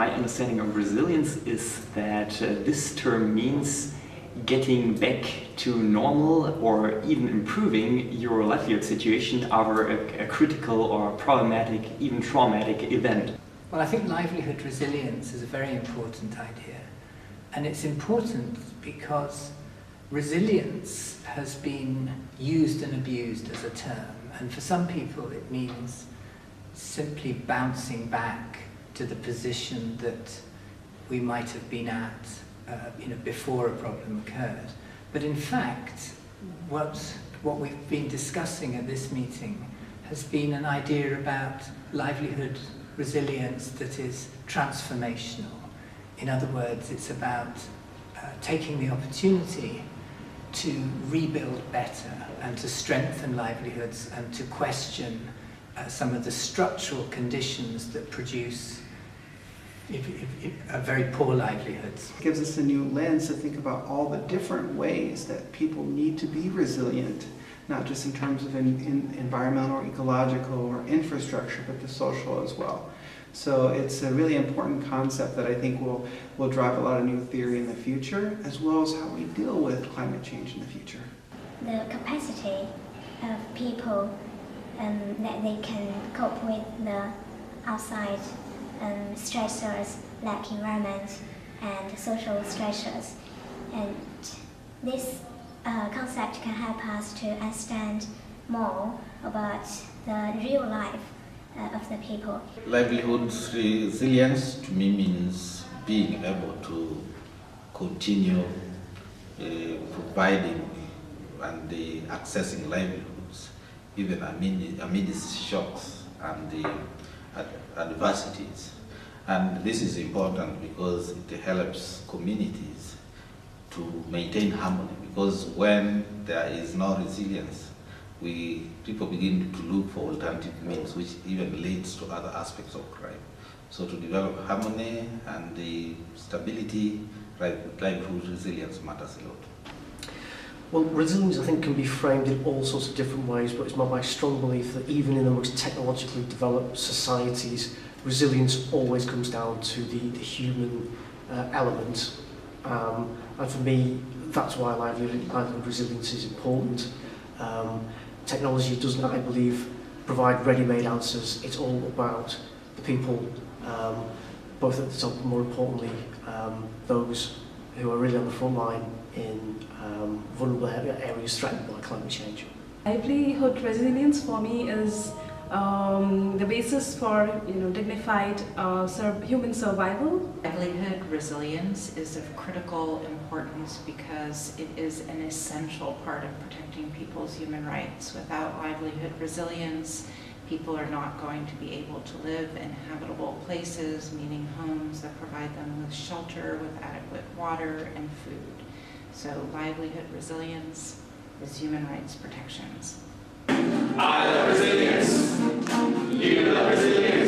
My understanding of resilience is that this term means getting back to normal or even improving your livelihood situation after a critical or problematic, even traumatic event. Well, I think livelihood resilience is a very important idea. And it's important because resilience has been used and abused as a term. And for some people it means simply bouncing back to the position that we might have been at before a problem occurred. But in fact, what we've been discussing at this meeting has been an idea about livelihood resilience that is transformational. In other words, it's about taking the opportunity to rebuild better and to strengthen livelihoods and to question some of the structural conditions that produce very poor livelihoods. It gives us a new lens to think about all the different ways that people need to be resilient, not just in terms of environmental or ecological or infrastructure, but the social as well. So it's a really important concept that I think will drive a lot of new theory in the future, as well as how we deal with climate change in the future. The capacity of people that they can cope with the outside stressors like environment and social stressors. And this concept can help us to understand more about the real life of the people. Livelihood resilience to me means being able to continue providing and accessing livelihoods even amidst shocks and adversities. And this is important because it helps communities to maintain harmony, because when there is no resilience, people begin to look for alternative means, which even leads to other aspects of crime. So to develop harmony and the stability, livelihood resilience matters a lot. Well, resilience, I think, can be framed in all sorts of different ways, but it's my strong belief that even in the most technologically developed societies, resilience always comes down to the human element. And for me, that's why livelihood resilience is important. Technology doesn't, I believe, provide ready-made answers. It's all about the people, both at the top, but more importantly, those who are really on the front line in vulnerable areas threatened by climate change. Livelihood resilience for me is the basis for dignified human survival. Livelihood resilience is of critical importance because it is an essential part of protecting people's human rights. Without livelihood resilience, people are not going to be able to live in habitable places, meaning homes that provide them with shelter, with adequate water and food. So livelihood resilience is human rights protections. I love resilience. You love resilience.